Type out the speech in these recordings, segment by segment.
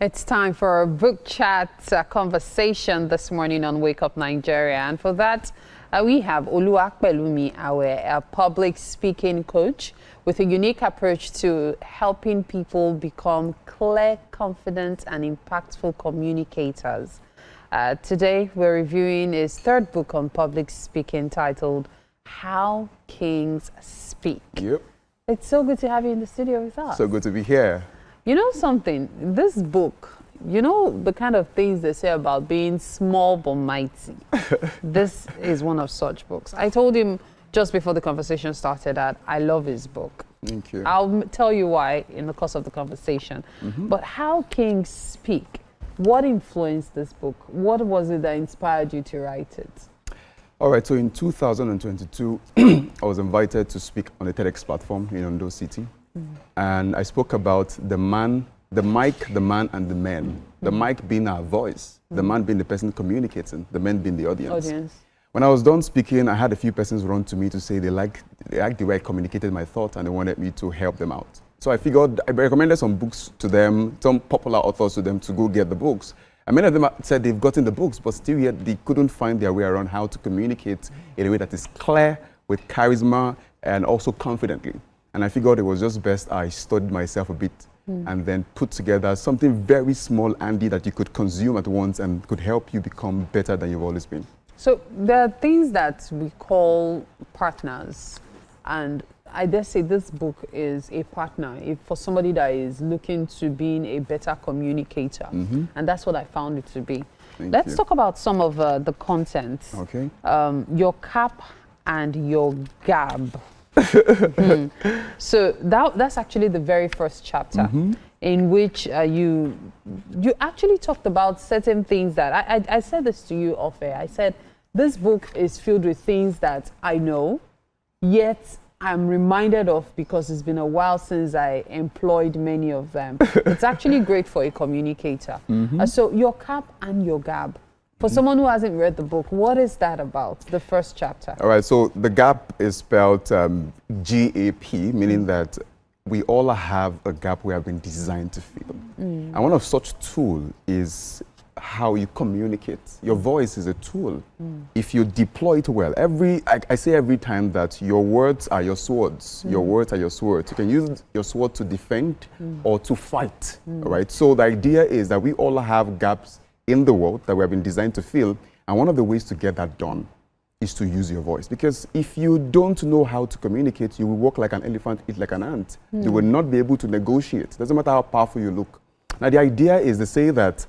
It's time for a book chat conversation this morning on Wake Up Nigeria. And for that, we have Oluwapelumi Awe, a public speaking coach with a unique approach to helping people become clear, confident, and impactful communicators. Today, we're reviewing his third book on public speaking titled How Kings Speak. Yep. It's so good to have you in the studio with us. So good to be here. You know something, this book, you know the kind of things they say about being small but mighty. This is one of such books. I told him just before the conversation started that I love his book. Thank you. I'll tell you why in the course of the conversation. But How Kings Speak, what influenced this book? What was it that inspired you to write it? All right, so in 2022, I was invited to speak on a TEDx platform in Ondo City. And I spoke about the man, the mic, the man, and the men. The mic being our voice, the man being the person communicating, the men being the audience. When I was done speaking, I had a few persons run to me to say they liked the way I communicated my thoughts and they wanted me to help them out. So I figured I recommended some books to them, some popular authors to them to go get the books. And many of them said they've gotten the books, but still yet they couldn't find their way around how to communicate in a way that is clear, with charisma, and also confidently. And I figured it was just best I studied myself a bit and then put together something very small, Andy, that you could consume at once and could help you become better than you've always been. So there are things that we call partners, and I dare say this book is a partner for somebody that is looking to being a better communicator. And that's what I found it to be. Let's talk about some of the content. Okay. Your cap and your gab. So that's actually the very first chapter in which you actually talked about certain things that I said this to you off air. I said this book is filled with things that I know, yet I'm reminded of because it's been a while since I employed many of them. It's actually great for a communicator. So your cap and your gab. For someone who hasn't read the book, what is that about, the first chapter? All right, so the gap is spelled G-A-P, meaning that we all have a gap we have been designed to fill. And one of such tool is how you communicate. Your voice is a tool. If you deploy it well, I say every time that your words are your swords. Your words are your swords. You can use your sword to defend or to fight, all right? So the idea is that we all have gaps in the world that we have been designed to fill, and one of the ways to get that done is to use your voice. Because if you don't know how to communicate, you will walk like an elephant, eat like an ant. You will not be able to negotiate. Doesn't matter how powerful you look. Now the idea is to say that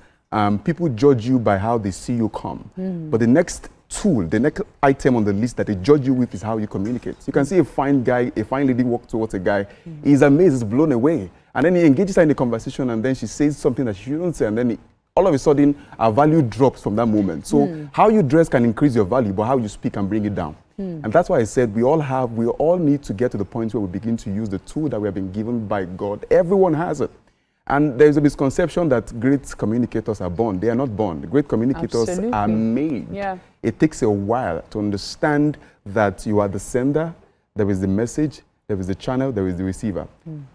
people judge you by how they see you come. But the next tool, the next item on the list that they judge you with is how you communicate. So you can see a fine guy, a fine lady walk towards a guy, he's amazed, he's blown away. And then he engages her in the conversation and then she says something that she shouldn't say, and then all of a sudden, our value drops from that moment. So how you dress can increase your value, but how you speak can bring it down. And that's why I said we all need to get to the point where we begin to use the tool that we have been given by God. Everyone has it. And there's a misconception that great communicators are born. They are not born. Great communicators are made. It takes a while to understand that you are the sender, there is the message, there is the channel, there is the receiver.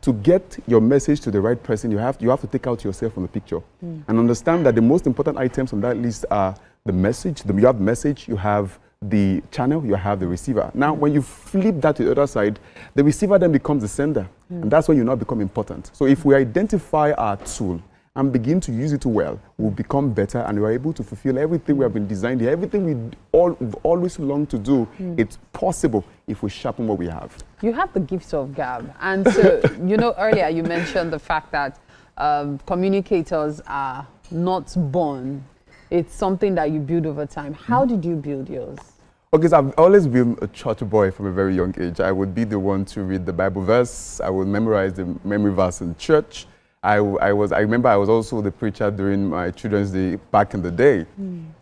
To get your message to the right person, you have to take out yourself from the picture and understand that the most important items on that list are the message. You have message, you have the channel, you have the receiver. Now, when you flip that to the other side, the receiver then becomes the sender, and that's when you now become important. So if we identify our tool and begin to use it well, we'll become better and we're able to fulfill everything we have been designed here. Everything we've always longed to do, it's possible if we sharpen what we have. You have the gift of gab. And so, you know, earlier you mentioned the fact that communicators are not born. It's something that you build over time. How did you build yours? Okay, so I've always been a church boy from a very young age. I would be the one to read the Bible verse. I would memorize the memory verse in church. I remember I was also the preacher during my children's day back in the day.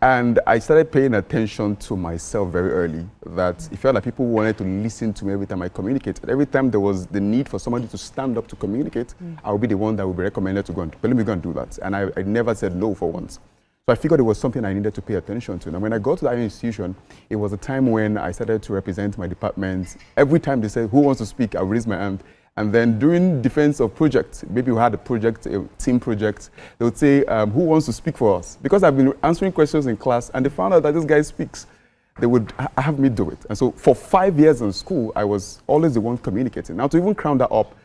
And I started paying attention to myself very early, that it felt like people wanted to listen to me every time I communicated. Every time there was the need for somebody to stand up to communicate, I would be the one that would be recommended to go and, let me go and do that. And I never said no for once. So I figured it was something I needed to pay attention to. And when I got to that institution, it was a time when I started to represent my department. Every time they said, who wants to speak, I would raise my hand. And then during defense of projects, maybe we had a project, a team project, they would say, who wants to speak for us? Because I've been answering questions in class and they found out that this guy speaks. They would have me do it. And so for 5 years in school, I was always the one communicating. Now to even crown that up,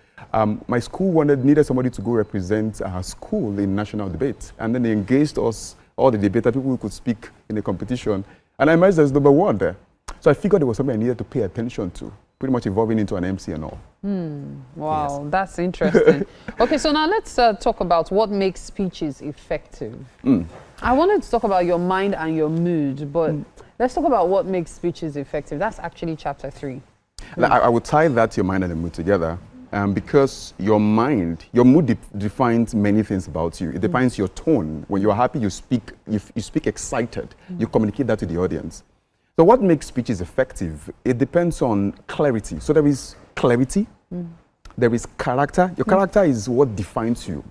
my school needed somebody to go represent our school in national debate. And then they engaged us, all the debater, people who could speak in the competition. And I emerged as number one there. So I figured it was something I needed to pay attention to, pretty much evolving into an MC and all. Wow, Yes. that's interesting. Okay, so now let's talk about what makes speeches effective. I wanted to talk about your mind and your mood, but let's talk about what makes speeches effective. That's actually chapter 3. I would tie that, your mind and the mood, together. Because your mind, your mood defines many things about you. It defines your tone. When you're happy, you speak excited. You communicate that to the audience. So what makes speeches effective? It depends on clarity. So there is clarity, there is character. Your character is what defines you.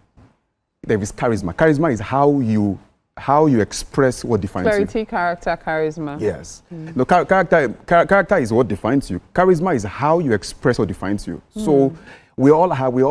There is charisma. Charisma is how you express what defines you. Clarity, character, charisma. Yes. No, character is what defines you. Charisma is how you express what defines you. So we all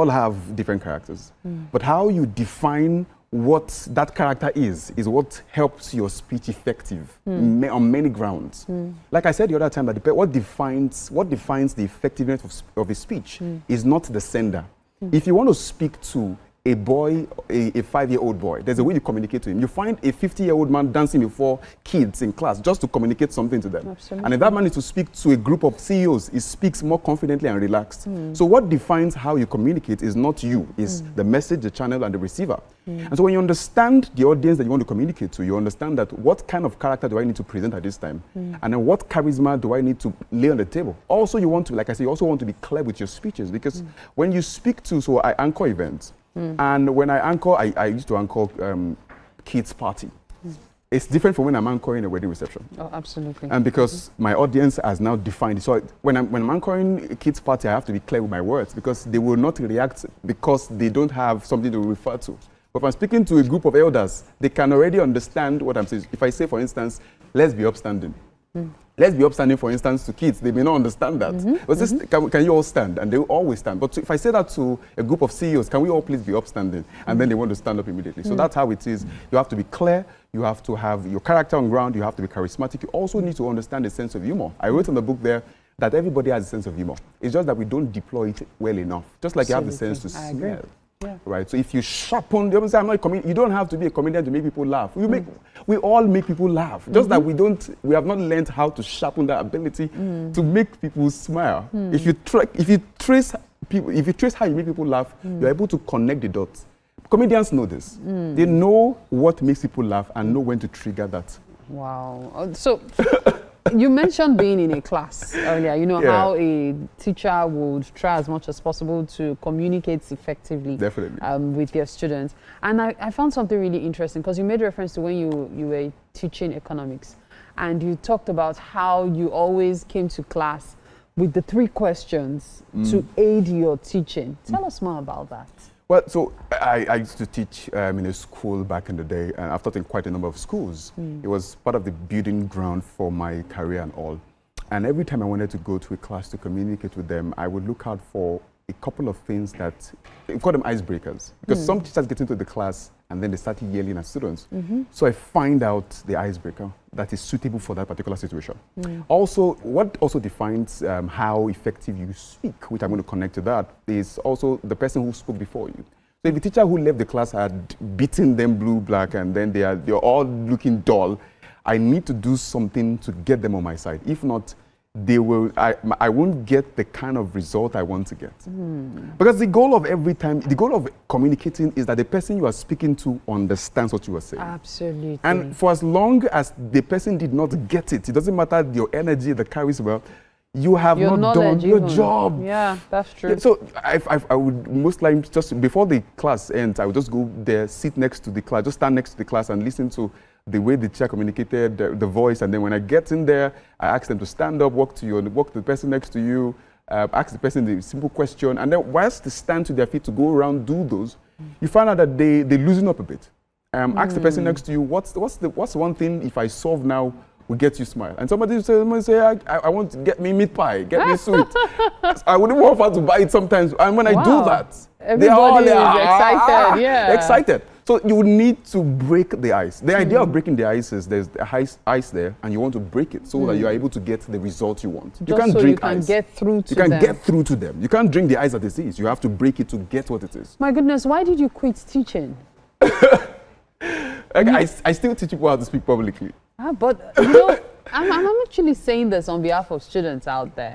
have different characters. But how you define what that character is what helps your speech effective on many grounds. Like I said the other time, that what defines the effectiveness of a speech is not the sender. If you want to speak to a boy, a 5-year-old boy, there's a way you communicate to him. You find a 50-year-old man dancing before kids in class just to communicate something to them. Absolutely. And if that man is to speak to a group of CEOs, he speaks more confidently and relaxed. So what defines how you communicate is not you, is the message, the channel, and the receiver. And so when you understand the audience that you want to communicate to, you understand that what kind of character do I need to present at this time? And then what charisma do I need to lay on the table? Also, you want to, like I said, you also want to be clear with your speeches, because when you speak to, so I anchor events. And when I anchor, I used to anchor kids' party. It's different from when I'm anchoring a wedding reception. Oh, absolutely. And because my audience has now defined it. So when I'm anchoring a kids' party, I have to be clear with my words, because they will not react because they don't have something to refer to. But if I'm speaking to a group of elders, they can already understand what I'm saying. If I say, for instance, let's be upstanding. Let's be upstanding, for instance, to kids. They may not understand that. But this, can you all stand? And they will always stand. But if I say that to a group of CEOs, can we all please be upstanding? And then they want to stand up immediately. So that's how it is. You have to be clear. You have to have your character on ground. You have to be charismatic. You also need to understand the sense of humor. I wrote in the book there that everybody has a sense of humor. It's just that we don't deploy it well enough. Just like you have the sense to smell. Yeah. Right. So if you sharpen, I'm not a comedian. You don't have to be a comedian to make people laugh. We all make people laugh. Just that we have not learned how to sharpen that ability to make people smile. If you trace how you make people laugh, you're able to connect the dots. Comedians know this. They know what makes people laugh and know when to trigger that. Wow. So you mentioned being in a class earlier. You know how a teacher would try as much as possible to communicate effectively with their students. And I found something really interesting, because you made reference to when you were teaching economics, and you talked about how you always came to class with the 3 questions to aid your teaching. Tell us more about that. Well, so I used to teach in a school back in the day, and I've taught in quite a number of schools. It was part of the building ground for my career and all. And every time I wanted to go to a class to communicate with them, I would look out for a couple of things that, we call them icebreakers. Because some teachers get into the class and then they start yelling at students. So I find out the icebreaker that is suitable for that particular situation. Also, what also defines how effective you speak, which I'm going to connect to that, is also the person who spoke before you. So if a teacher who left the class had beaten them blue, black, and then they're all looking dull, I need to do something to get them on my side. If not, I won't get the kind of result I want to get. Because the goal of communicating is that the person you are speaking to understands what you are saying. Absolutely. And for as long as the person did not get it, it doesn't matter your energy, the charisma, you have not done your job. Yeah, that's true. Yeah, so I would most likely, just before the class ends, I would just go there, sit next to the class, just stand next to the class and listen to the way the teacher communicated, the voice. And then when I get in there, I ask them to stand up, walk to the person next to you, ask the person the simple question. And then whilst they stand to their feet to go around, do those, you find out that they loosen up a bit. Ask the person next to you, what's one thing, if I solve now, will get you smile. And somebody will say, I want to get me meat pie, get me sweet. I wouldn't want her to buy it sometimes. And when I do that, everybody is excited. Yeah. Excited. So you would need to break the ice. The idea of breaking the ice is there's the ice there, and you want to break it so that you are able to get the result you want. You can't drink ice. Get through to them. You can get through to them. You can't drink the ice that it is. You have to break it to get what it is. My goodness, why did you quit teaching? I still teach people how to speak publicly. But you know, I'm actually saying this on behalf of students out there.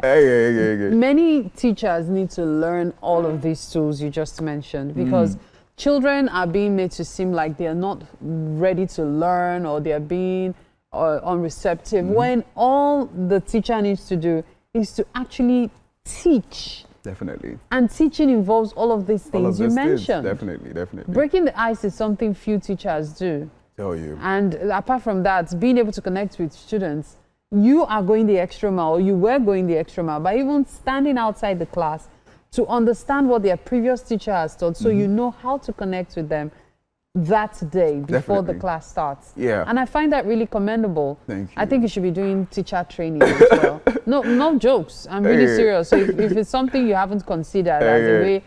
Many teachers need to learn all of these tools you just mentioned, because children are being made to seem like they are not ready to learn, or they are being unreceptive, when all the teacher needs to do is to actually teach. Definitely. And teaching involves all of these things you mentioned. Definitely. Breaking the ice is something few teachers do. Tell you. And apart from that, being able to connect with students, you are going the extra mile, or you were going the extra mile by even standing outside the class to understand what their previous teacher has taught, so you know how to connect with them that day before the class starts. Yeah. And I find that really commendable. Thank you. I think you should be doing teacher training as well. No jokes. I'm really serious. So if it's something you haven't considered as a way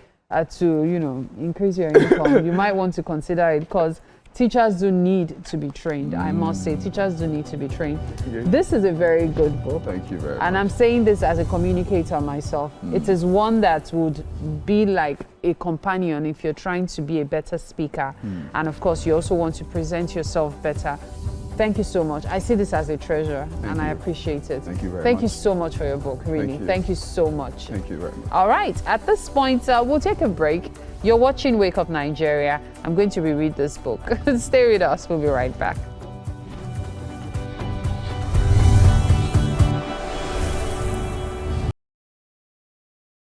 to, you know, increase your income, you might want to consider it, because teachers do need to be trained. I must say, teachers do need to be trained. This is a very good book. Thank you very much. And I'm saying this as a communicator myself. It is one that would be like a companion if you're trying to be a better speaker. And of course, you also want to present yourself better. Thank you so much. I see this as a treasure, and I appreciate it. Thank you very much. Thank you so much for your book, really. Thank you so much. Thank you very much. All right, at this point, we'll take a break. You're watching Wake Up Nigeria. I'm going to reread this book. Stay with us. We'll be right back.